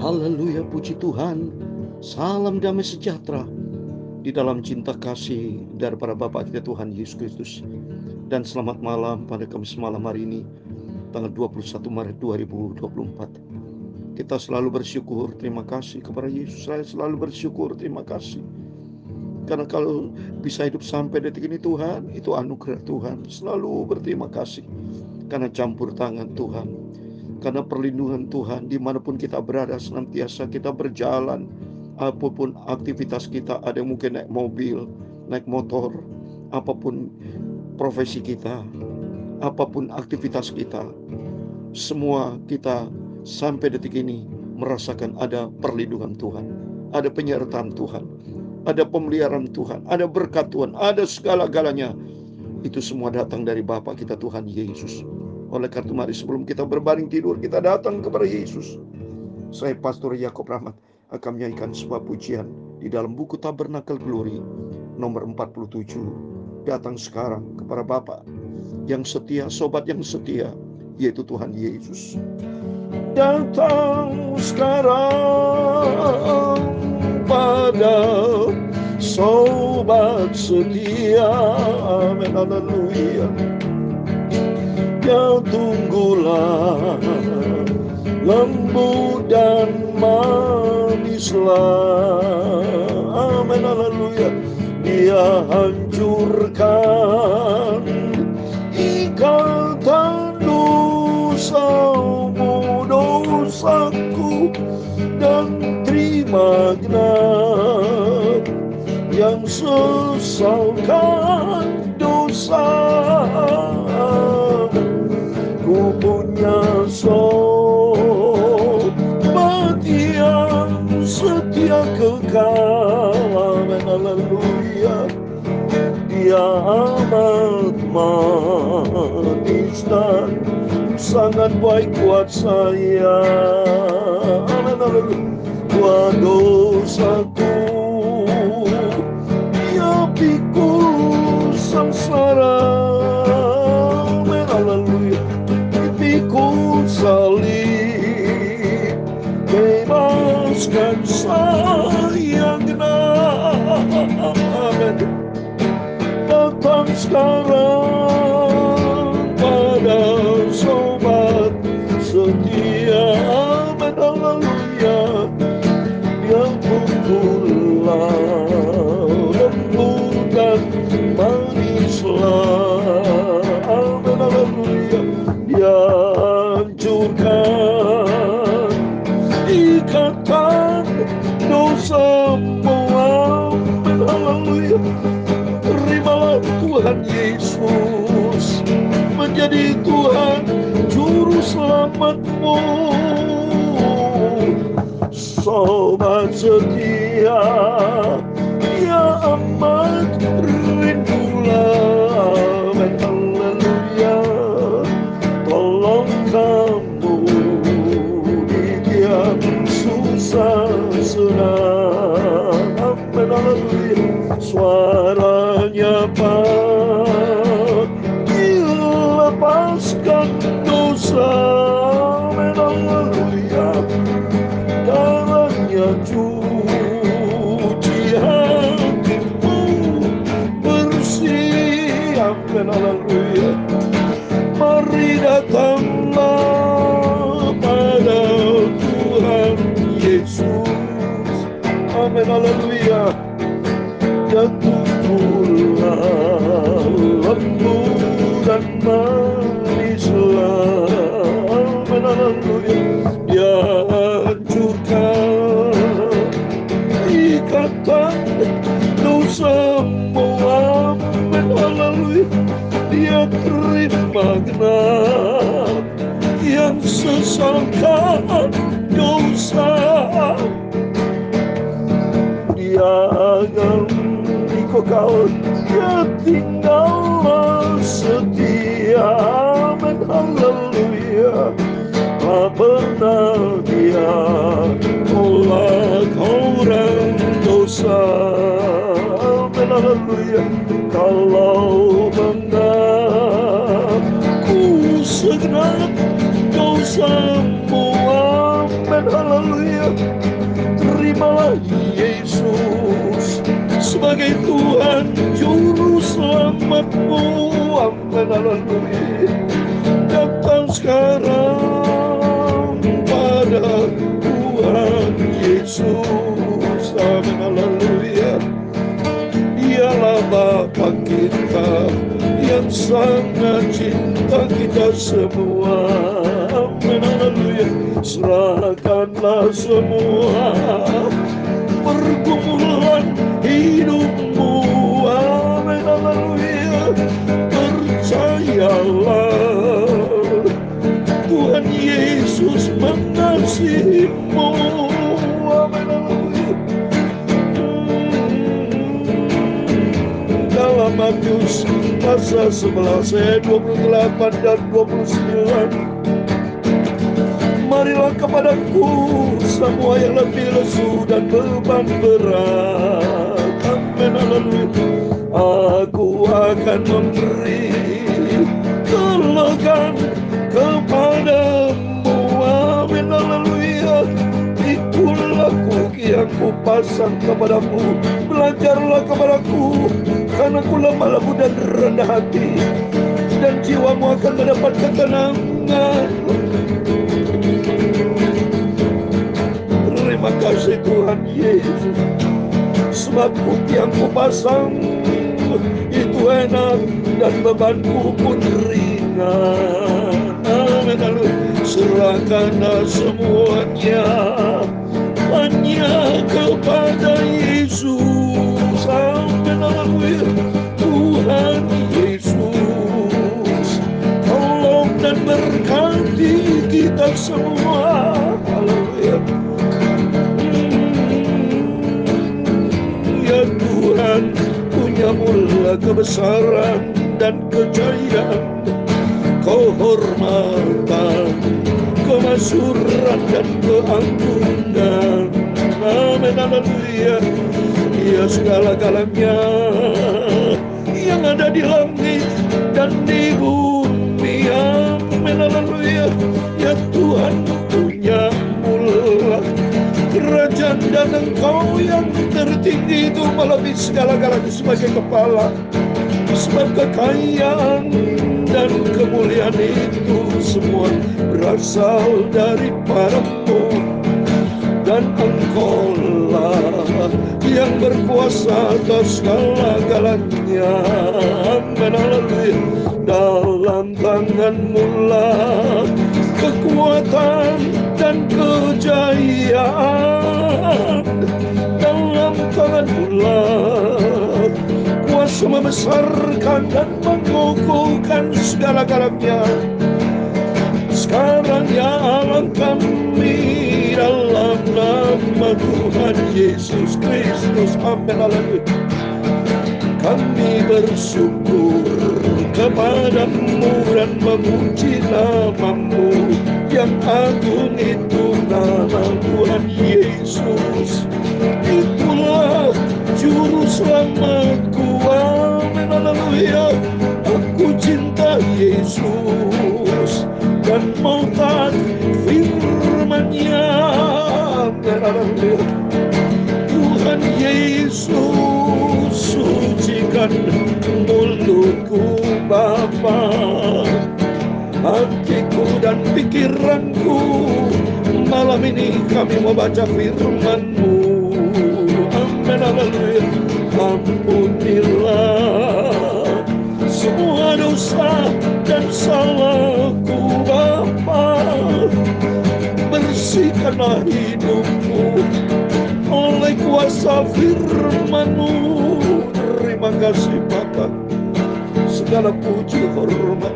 Haleluya, puji Tuhan. Salam damai sejahtera di dalam cinta kasih daripada Bapa kita Tuhan Yesus Kristus. Dan selamat malam pada Kamis malam hari ini, tanggal 21 Maret 2024. Kita selalu bersyukur, terima kasih kepada Yesus. Saya selalu bersyukur, terima kasih. Karena kalau bisa hidup sampai detik ini Tuhan, itu anugerah Tuhan. Selalu berterima kasih karena campur tangan Tuhan, karena perlindungan Tuhan. Dimanapun kita berada, senantiasa kita berjalan, apapun aktivitas kita. Ada yang mungkin naik mobil, naik motor, apapun profesi kita, apapun aktivitas kita, semua kita sampai detik ini merasakan ada perlindungan Tuhan, ada penyertaan Tuhan, ada pemeliharaan Tuhan, ada berkat Tuhan, ada segala-galanya. Itu semua datang dari Bapa kita Tuhan Yesus. Oleh karena itu, mari sebelum kita berbaring tidur, kita datang kepada Yesus. Saya Pastor Yakob Rahmat akan menyanyikan sebuah pujian di dalam buku Tabernakel Glory nomor 47. Datang sekarang kepada Bapa yang setia, sobat yang setia, yaitu Tuhan Yesus. Datang sekarang pada sobat setia. Amin, haleluya. Ya tunggulah, lembut dan manislah. Amin, haleluya. Dia hancurkan ikatan dosamu, dosaku, dan terima genap yang sesalkan dosa. Ku punya sobat yang setia kekal. Amin, haleluya. Dia amat manis dan sangat baik buat saya. Amin, haleluya. Buat dosaku dia pikul sengsara. Amin, haleluya. Pikul salib, bebaskan saya genap. Amin. Datang sekarang pada sobat setia. Amin, haleluya. Yang pukullah, lembut dan manislah. Amin, haleluya. Dia hancurkan ikatan dosamu. Amin, haleluya. Terimalah Tuhan Yesus menjadi Tuhan Juru Selamatmu. Sobat setia, dia amat rindulah. Amin, haleluya. Tolong kamu di tiap susah senang. Amin, haleluya. Suaranya dilepaskan dosa. Amin, haleluya. Darahnya cuci hatimu bersih. Amin, haleluya. Mari datanglah pada Tuhan Yesus. Amin, haleluya. Ya tunggulah, lembut dan manislah. Amin, haleluya. Dia hancurkan ikatan dosamu. Amin, haleluya. Dia terima genap yang sesalkan dosa. Dia akan kau, dia tinggallah setia. Amin, haleluya. Tak pernah dia tolak orang dosa. Amin, haleluya. Kalau mengaku segenap dosamu. Amin, haleluya. Terimalah Yesus sebagai Tuhan Juru Selamatmu. Amin, haleluya. Datang sekarang pada Tuhan Yesus. Amin, haleluya. Dialah Bapa kita yang sangat cinta kita semua. Amin, haleluya. Serahkanlah semua pergumulan hidupmu. Amin, haleluya. Percayalah Tuhan Yesus mengasihimu. Amin, haleluya. Dalam Matius pasal 11 ayat 28 dan 29, marilah kepadaku semua yang letih lesu dan beban berat. Amin, haleluya. Aku akan memberi kelegaan kepadamu. Amin, haleluya. Itulah kuki yang kupasang kepadamu. Belajarlah kepadaku, karena aku lemah lembut dan rendah hati, dan jiwamu akan mendapat ketenangan. Terima kasih Tuhan Yesus, sebab kuki yang kupasang itu enak dan bebanku pun ringan. Amin, haleluya. Serahkanlah semuanya hanya kepada Yesus. Amin, haleluya. Tuhan Yesus, tolong dan berkati kita semua. Haleluya. Ya Tuhan, punya mula kebesaran dan kejayaan, kehormatan, kemasyhuran dan keagungan. Amin, haleluya. Ya segala-galanya yang ada di langit dan di bumi. Amin, haleluya. Ya Tuhan, punya mula kerajaan, dan Engkau yang tertinggi itu melebihi segala-galanya sebagai kepala. Sebab kekayaan dan kemuliaan itu semua berasal daripadamu, dan Engkaulah yang berkuasa atas segala-galanya. Amin, haleluya. Dalam tangan-Mu lah kekuatan dan kejayaan. Dalam tangan-Mu lah kuasa membesarkan dan mengukuhkan segala-galanya. Sekarang ya Allah kami, dalam nama Tuhan Yesus Kristus. Amin, haleluya. Kami bersyukur kepadamu dan memuji nama-Mu yang agung itu, nama Tuhan Yesus. Itulah juru selamatku. Amin, haleluya. Aku cinta Yesus dan mau taat firman-Nya. Amin, haleluya. Tuhan Yesus, sucikan mulutku Bapa, hatiku dan pikiranku. Malam ini kami mau baca firman-Mu. Amin, haleluya. Ampunilah semua dosa dan salahku Bapa. Bersihkanlah hidupku oleh kuasa firman-Mu. Terima kasih Bapa. Segala puji, hormat,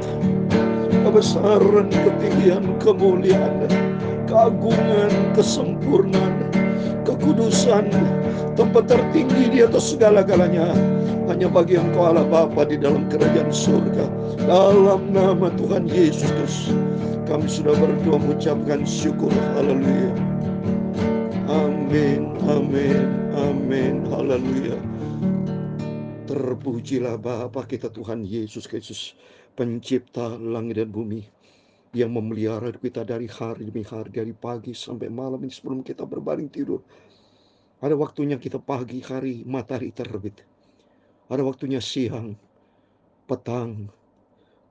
kebesaran, ketinggian, kemuliaan, keagungan, kesempurnaan, kekudusan, tempat tertinggi di atas segala-galanya hanya bagi Engkau Allah Bapa di dalam kerajaan surga. Dalam nama Tuhan Yesus Kristus kami sudah berdoa mengucapkan syukur. Haleluya. Amin, amin, amin, haleluya. Terpujilah Bapa kita Tuhan Yesus Kristus, pencipta langit dan bumi. yang memelihara kita dari hari demi hari, dari pagi sampai malam ini sebelum kita berbaring tidur. Ada waktunya kita pagi hari matahari terbit, ada waktunya siang, petang,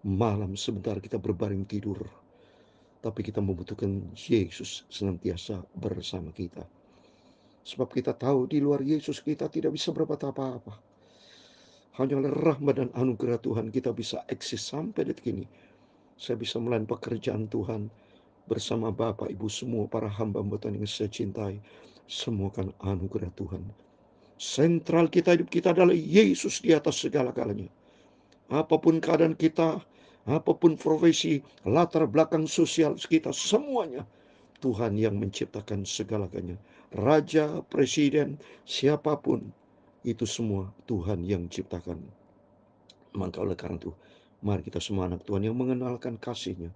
malam sebentar kita berbaring tidur. Tapi kita membutuhkan Yesus senantiasa bersama kita. Sebab kita tahu di luar Yesus kita tidak bisa berbuat apa-apa. Hanyalah rahmat dan anugerah Tuhan kita bisa eksis sampai detik ini. Saya bisa melayani pekerjaan Tuhan bersama Bapak Ibu semua para hamba-hamba Tuhan yang saya cintai. Semua kan anugerah Tuhan. Sentral kita hidup kita adalah Yesus di atas segala-galanya. Apapun keadaan kita, apapun profesi, latar belakang sosial kita, semuanya Tuhan yang menciptakan segala-galanya. Raja, presiden, siapapun, itu semua Tuhan yang ciptakan. Maka oleh karena itu, mari kita semua anak Tuhan yang mengenalkan kasih-Nya.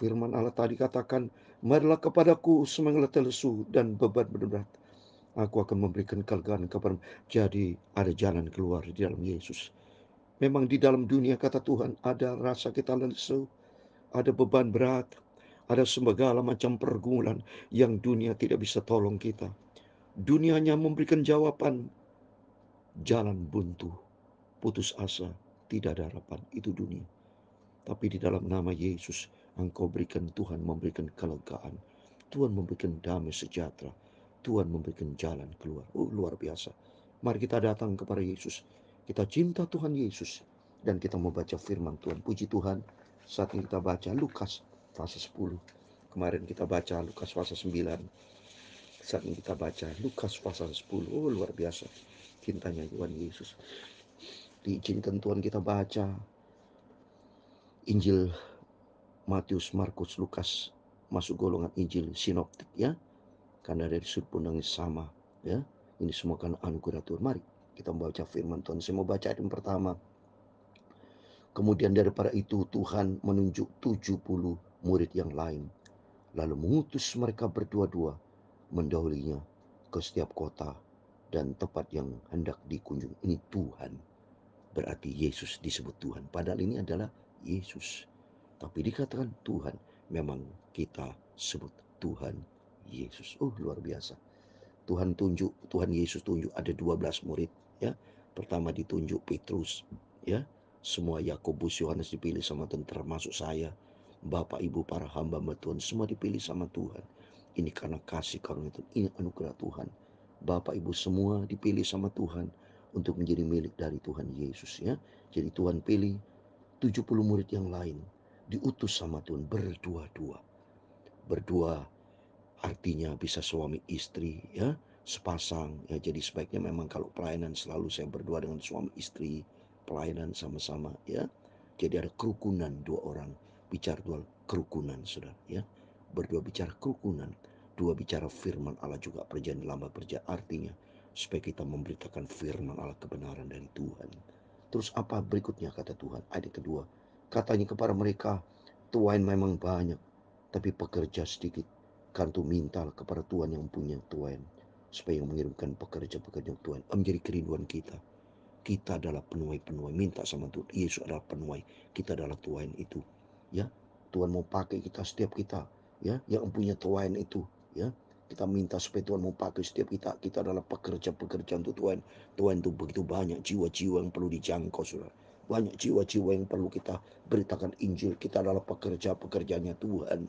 Firman Allah tadi katakan, marilah kepadaku semua yang letih lesu dan beban berat. Aku akan memberikan kelegaan kepadamu. Jadi ada jalan keluar di dalam Yesus. Memang di dalam dunia kata Tuhan ada rasa kita lesu, ada beban berat, ada segala macam pergumulan yang dunia tidak bisa tolong kita. Dunia hanya memberikan jawaban, jalan buntu, putus asa, tidak ada harapan. Itu dunia. Tapi di dalam nama Yesus, Engkau berikan, Tuhan memberikan kelegaan. Tuhan memberikan damai sejahtera. Tuhan memberikan jalan keluar. Oh, luar biasa. Mari kita datang kepada Yesus. Kita cinta Tuhan Yesus. Dan kita membaca firman Tuhan. Puji Tuhan. Saat ini kita baca Lukas pasal 10. Kemarin kita baca Lukas pasal 9. Saat ini kita baca Lukas pasal 10. Oh, luar biasa. Cintanya Tuhan Yesus. Diizinkan Tuhan kita baca Injil Matius, Markus, Lukas masuk golongan Injil sinoptik ya. Karena dari sudut pandang yang sama ya. Ini semua kan anugerah Tuhan. Mari kita membaca firman Tuhan. Saya mau baca ayat yang pertama. Kemudian daripada itu Tuhan menunjuk 70 murid yang lain. Lalu mengutus mereka berdua-dua mendahulinya ke setiap kota dan tempat yang hendak dikunjung. Ini Tuhan. Berarti Yesus disebut Tuhan. Padahal ini adalah Yesus. Tapi dikatakan Tuhan. Memang kita sebut Tuhan Yesus. Oh, luar biasa. Tuhan Yesus tunjuk ada 12 murid ya. Pertama ditunjuk Petrus ya. Semua Yakobus, Yohanes dipilih sama Tuhan, termasuk saya. Bapak Ibu para hamba Tuhan semua dipilih sama Tuhan. Ini karena kasih karunia Tuhan, ini anugerah Tuhan. Bapak Ibu semua dipilih sama Tuhan untuk menjadi milik dari Tuhan Yesus ya. Jadi Tuhan pilih 70 murid yang lain diutus sama Tuhan berdua-dua. Berdua artinya bisa suami istri ya, sepasang ya. Jadi sebaiknya memang kalau pelayanan selalu saya berdua dengan suami istri, pelayanan sama-sama ya. Jadi ada kerukunan dua orang, bicara dua kerukunan saudara ya. Berdua bicara kerukunan, dua bicara firman Allah juga, perjanjian lama perjanjian artinya supaya kita memberitakan firman Allah kebenaran dari Tuhan. Terus apa berikutnya kata Tuhan? Ayat kedua, katanya kepada mereka, tuain memang banyak, tapi pekerja sedikit. Kantu minta kepada Tuhan yang punya tuan supaya mengirimkan pekerja-pekerja Tuhan. Menjadi kerinduan kita. Kita adalah penuai-penuai. Minta sama Tuhan. Yesus adalah penuai. Kita adalah tuan itu. Ya, Tuhan mau pakai kita, setiap kita. Ya, yang punya tuan itu. Ya, kita minta supaya Tuhan mau pakai setiap kita. Kita adalah pekerja-pekerja untuk Tuhan. Tuhan itu begitu banyak jiwa-jiwa yang perlu dijangkau, saudara. Banyak jiwa-jiwa yang perlu kita beritakan Injil. Kita adalah pekerja-pekerjanya Tuhan.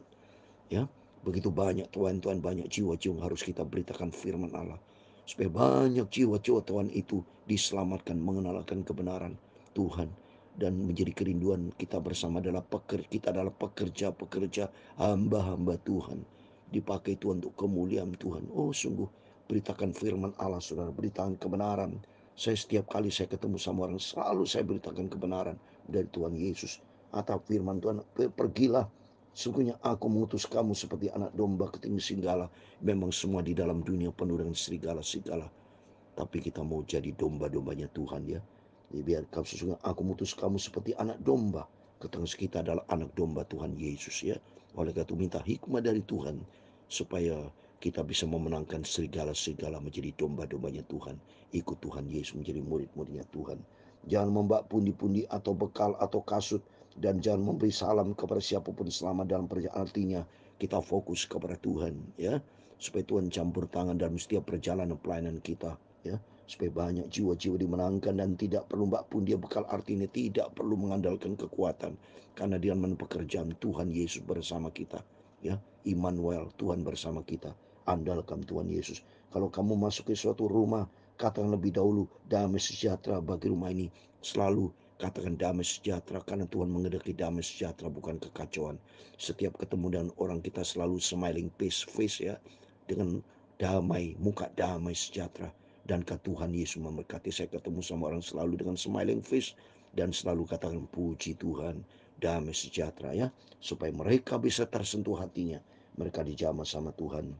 Ya, begitu banyak Tuhan, banyak jiwa-jiwa yang harus kita beritakan firman Allah. Supaya banyak jiwa-jiwa Tuhan itu diselamatkan, mengenalkan kebenaran Tuhan. Dan menjadi kerinduan kita bersama adalah kita adalah pekerja-pekerja, hamba-hamba Tuhan. Dipakai Tuhan untuk kemuliaan Tuhan. Oh sungguh, beritakan firman Allah saudara, beritakan kebenaran. Saya setiap kali saya ketemu sama orang, selalu saya beritakan kebenaran dari Tuhan Yesus. Atau firman Tuhan, pergilah. Sungguhnya aku mengutus kamu seperti anak domba ketinggi serigala. Memang semua di dalam dunia penuh dengan serigala-serigala. Tapi kita mau jadi domba-dombanya Tuhan ya. Jadi biar kau sesungguhnya aku mengutus kamu seperti anak domba. Ketengah kita adalah anak domba Tuhan Yesus ya. Oleh karena itu minta hikmah dari Tuhan. Supaya kita bisa memenangkan serigala-serigala menjadi domba-dombanya Tuhan. Ikut Tuhan Yesus menjadi murid-muridnya Tuhan. Jangan membawa pundi-pundi atau bekal atau kasut Dan jangan memberi salam kepada siapapun selama dalam perjalanan. Artinya kita fokus kepada Tuhan, ya, supaya Tuhan campur tangan dalam setiap perjalanan pelayanan kita, ya, supaya banyak jiwa-jiwa dimenangkan dan tidak perlu mbak pun dia bekal. Artinya tidak perlu mengandalkan kekuatan, karena dia pekerjaan Tuhan Yesus bersama kita, ya. Immanuel, Tuhan bersama kita. Andalkan Tuhan Yesus. Kalau kamu masuk ke suatu rumah, katakan lebih dahulu damai sejahtera bagi rumah ini. Selalu katakan damai sejahtera, karena Tuhan mengendaki damai sejahtera, bukan kekacauan. Setiap ketemu dengan orang, kita selalu smiling face, ya, dengan damai, muka damai sejahtera. Dan Tuhan Yesus memberkati. Saya ketemu sama orang selalu dengan smiling face, dan selalu katakan puji Tuhan, damai sejahtera, ya, supaya mereka bisa tersentuh hatinya. Mereka dijamah sama Tuhan.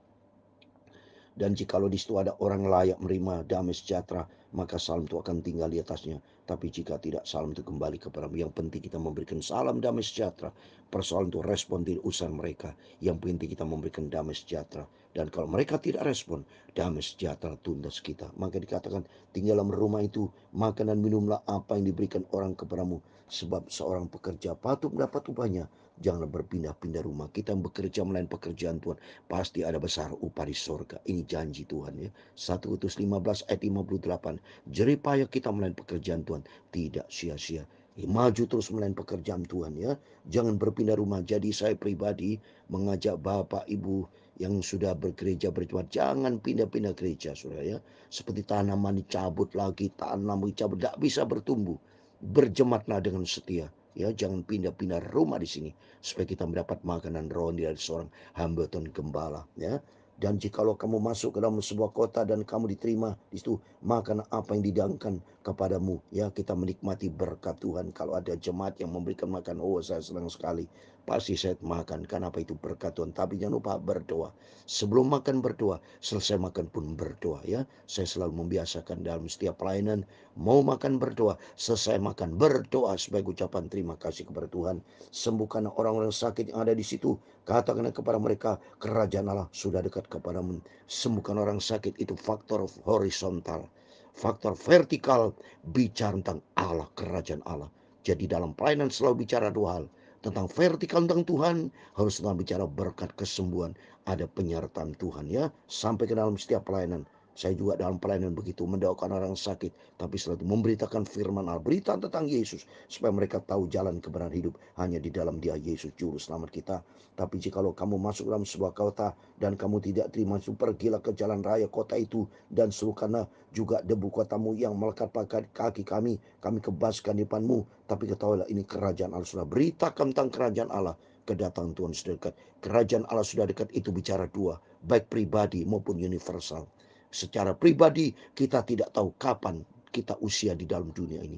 Dan jikalau di situ ada orang layak menerima damai sejahtera, maka salam itu akan tinggal di atasnya. Tapi jika tidak, salam itu kembali kepadamu. Yang penting kita memberikan salam damai sejahtera. Persoalan itu respon tidak usah mereka. Yang penting kita memberikan damai sejahtera. Dan kalau mereka tidak respon, damai sejahtera tuntas kita. Maka dikatakan, tinggal dalam rumah itu, makan dan minumlah apa yang diberikan orang kepadamu. Sebab seorang pekerja patut mendapat upahnya. Janganlah berpindah-pindah rumah. Kita yang bekerja melayan pekerjaan Tuhan, pasti ada besar upah di sorga. Ini janji Tuhan, ya. 1 Korintus 15 ayat 58. Jerih payah kita melayan pekerjaan Tuhan tidak sia-sia. Maju terus melayan pekerjaan Tuhan, ya. Jangan berpindah rumah. Jadi saya pribadi mengajak Bapak Ibu yang sudah bergereja berjemaat, jangan pindah-pindah gereja, saudara, ya. Seperti tanaman dicabut lagi, tanam dicabut, tidak bisa bertumbuh. Berjemaatlah dengan setia, ya. Jangan pindah-pindah rumah di sini, supaya kita mendapat makanan rohani dari seorang hamba Tuhan gembala, ya. Dan jikalau kamu masuk ke dalam sebuah kota dan kamu diterima di situ, makan apa yang didangkan kepadamu, ya. Kita menikmati berkat Tuhan. Kalau ada jemaat yang memberikan makan, oh saya senang sekali, pasti saya makan. Kenapa? Itu berkat Tuhan. Tapi jangan lupa berdoa. Sebelum makan berdoa, selesai makan pun berdoa, ya. Saya selalu membiasakan dalam setiap pelayanan, mau makan berdoa, selesai makan berdoa sebagai ucapan terima kasih kepada Tuhan. Sembuhkan orang-orang sakit yang ada di situ. Katakan kepada mereka, kerajaan Allah sudah dekat kepadamu. Sembuhkan orang sakit. Itu faktor horizontal. Faktor vertikal, bicara tentang Allah, kerajaan Allah. Jadi dalam pelayanan selalu bicara dua hal. Tentang vertikal, tentang Tuhan, harus tentang bicara berkat kesembuhan. Ada penyertaan Tuhan, ya. Sampai ke dalam setiap pelayanan. Saya juga dalam pelayanan begitu, mendoakan orang sakit, tapi selalu memberitakan firman Allah, berita tentang Yesus, supaya mereka tahu jalan kebenaran hidup hanya di dalam Dia, Yesus juru selamat kita. Tapi jikalau kamu masuk dalam sebuah kota dan kamu tidak terima, pergilah ke jalan raya kota itu dan suruhkanlah juga debu kotamu yang melekat pada kaki kami kebaskan di depanmu. Tapi ketahuilah, ini kerajaan Allah sudah. Beritakan tentang kerajaan Allah. Kedatangan Tuhan sudah dekat. Kerajaan Allah sudah dekat, itu bicara dua, baik pribadi maupun universal. Secara pribadi kita tidak tahu kapan kita usia di dalam dunia ini.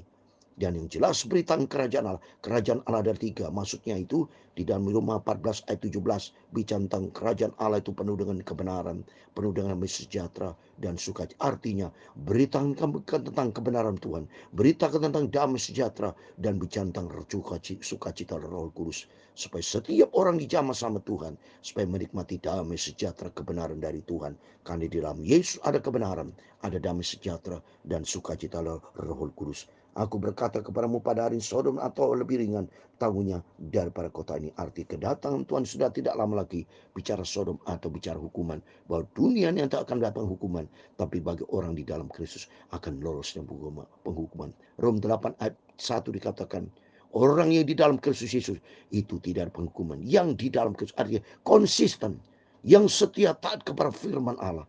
Dan yang jelas berita kerajaan Allah. Kerajaan Allah ada tiga. Maksudnya itu di dalam Roma 14 ayat 17. Bicara tentang kerajaan Allah itu penuh dengan kebenaran, penuh dengan sejahtera dan sukacita. Artinya beritakan tentang kebenaran Tuhan, beritakan tentang damai sejahtera, dan bicara tentang sukacita Roh Kudus. Supaya setiap orang dijamah sama Tuhan, supaya menikmati damai sejahtera kebenaran dari Tuhan. Karena di dalam Yesus ada kebenaran, ada damai sejahtera dan sukacita Roh Kudus. Aku berkata kepadamu pada hari Sodom atau lebih ringan tangguhnya daripada kota ini. Arti kedatangan Tuhan sudah tidak lama lagi bicara Sodom atau bicara hukuman. Bahwa dunia yang tak akan datang hukuman, tapi bagi orang di dalam Kristus akan lolos dari penghukuman. Rom 8 ayat 1 dikatakan, orang yang di dalam Kristus Yesus itu tidak ada penghukuman. Yang di dalam Kristus artinya konsisten, yang setia taat kepada firman Allah.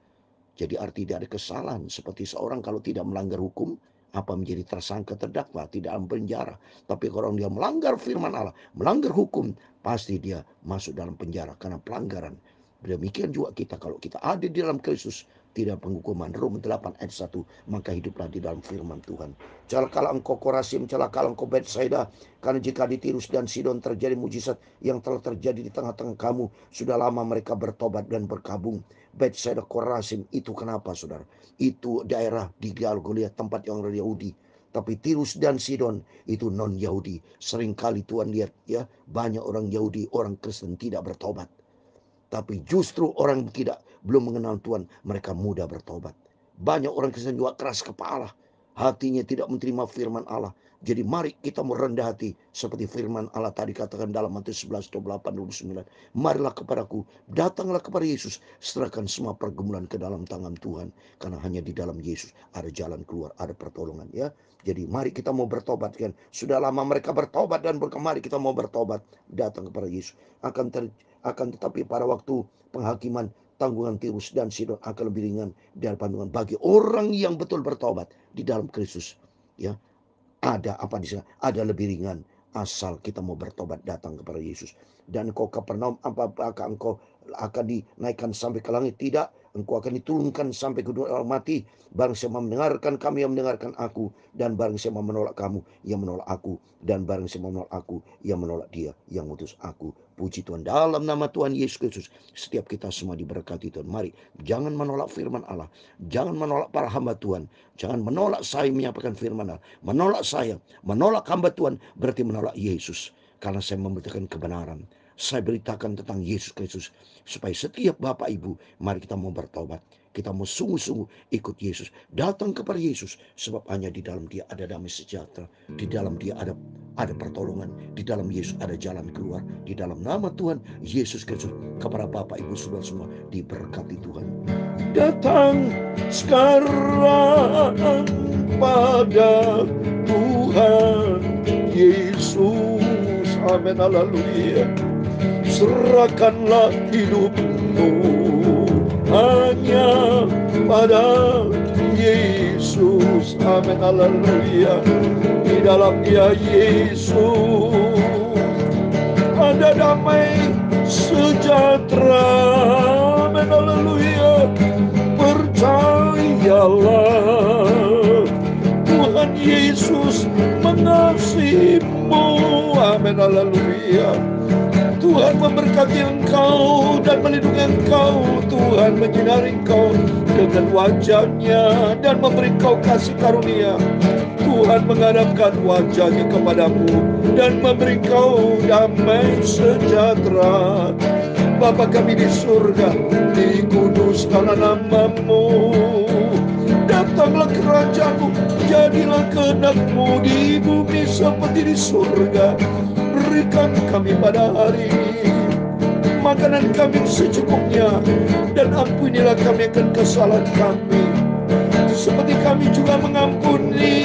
Jadi arti tidak ada kesalahan. Seperti seorang kalau tidak melanggar hukum, apa menjadi tersangka terdakwa, tidak dalam penjara. Tapi kalau dia melanggar firman Allah, melanggar hukum, pasti dia masuk dalam penjara karena pelanggaran. Demikian juga kita, kalau kita ada di dalam Kristus, tidak penghukuman. Rom 8 ayat 1, maka hiduplah di dalam firman Tuhan. Celakalah engkau Korasim, celakalah engkau Betsaida, karena jika di Tirus dan Sidon terjadi mujizat yang telah terjadi di tengah-tengah kamu, sudah lama mereka bertobat dan berkabung. Betsaida, Korasim, itu kenapa, saudara? Itu daerah di Galilea, tempat yang orang Yahudi. Tapi Tirus dan Sidon itu non Yahudi. Seringkali Tuhan lihat, ya, banyak orang Yahudi, orang Kristen tidak bertobat. Tapi justru orang belum mengenal Tuhan, mereka mudah bertobat. Banyak orang Kristen juga keras kepala. hatinya tidak menerima firman Allah. Jadi mari kita merendah hati seperti firman Allah tadi katakan dalam Matius 11, 28, 29. Marilah kepadaku, datanglah kepada Yesus, serahkan semua pergumulan ke dalam tangan Tuhan. Karena hanya di dalam Yesus ada jalan keluar, ada pertolongan ya. Jadi mari kita mau bertobat kan. Sudah lama mereka bertobat dan mari kita mau bertobat, datang kepada Yesus. Akan tetapi pada waktu penghakiman, tanggungan Tirus dan Sidon akan lebih ringan dari pandangan bagi orang yang betul bertobat di dalam Kristus ya. Ada apa di sana? Ada lebih ringan asal kita mau bertobat datang kepada Yesus. Dan engkau Kapernaum, apakah engkau akan dinaikkan sampai ke langit? Tidak, engkau akan diturunkan sampai ke dunia mati. Barang siapa mendengarkan kami, yang mendengarkan aku, dan barang siapa menolak kamu, yang menolak aku, dan barang siapa menolak aku, yang menolak dia yang mengutus aku. Puji Tuhan, dalam nama Tuhan Yesus Kristus setiap kita semua diberkati Tuhan. Mari jangan menolak firman Allah, jangan menolak para hamba Tuhan, jangan menolak saya menyampaikan firman Allah. Menolak saya, menolak hamba Tuhan berarti menolak Yesus. Karena saya memberitakan kebenaran, saya beritakan tentang Yesus Kristus. Supaya setiap Bapak Ibu, mari kita mau bertobat. Kita mau sungguh-sungguh ikut Yesus. Datang kepada Yesus. Sebab hanya di dalam dia ada damai sejahtera. Di dalam dia ada pertolongan. Di dalam Yesus ada jalan keluar. Di dalam nama Tuhan Yesus Kristus. Kepada Bapak Ibu saudara semua diberkati Tuhan. Datang sekarang pada Tuhan Yesus. Amin, haleluya. Serahkanlah hidupmu hanya pada Yesus. Amin, haleluya. Di dalam dia Yesus ada damai sejahtera. Amin, haleluya. Percayalah, Tuhan Yesus mengasihimu. Amin, haleluya. Tuhan memberkati engkau dan melindungi engkau. Tuhan menyinari engkau dengan wajah-Nya dan memberi engkau kasih karunia. Tuhan menghadapkan wajah-Nya kepadamu dan memberi engkau damai sejahtera. Bapa kami di surga, dikuduskanlah nama-Mu. Datanglah kerajaan-Mu, jadilah kehendak-Mu di bumi seperti di surga. Berikan kami pada hari ini makanan kami secukupnya, dan ampunilah kami akan kesalahan kami, seperti kami juga mengampuni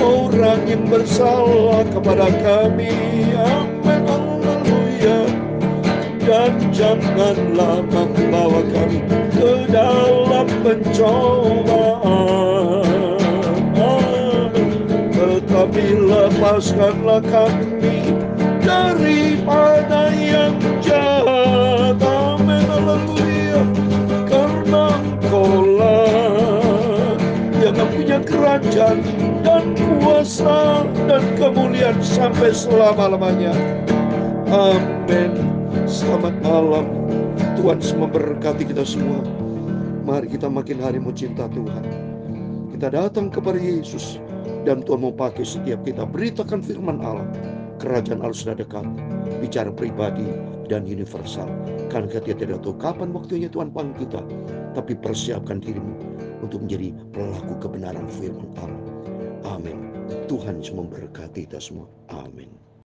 orang yang bersalah kepada kami. Amin, haleluya. Dan janganlah membawa kami ke dalam pencobaan, tetapi lepaskanlah kami daripada yang jahat. Amin, haleluya. Karena Engkaulah yang punya kerajaan dan kuasa dan kemuliaan sampai selama-lamanya. Amin. Selamat malam. Tuhan semua memberkati kita semua. Mari kita makin hari mau cinta Tuhan. Kita datang kepada Yesus, dan Tuhan mau pakai setiap kita. Beritakan firman Allah. Kerajaan Allah sudah dekat. Bicara pribadi dan universal. Karena kita tidak tahu kapan waktunya Tuhan panggil kita. Tapi persiapkan dirimu untuk menjadi pelaku kebenaran firman Allah. Amin. Tuhan semua memberkati kita semua. Amin.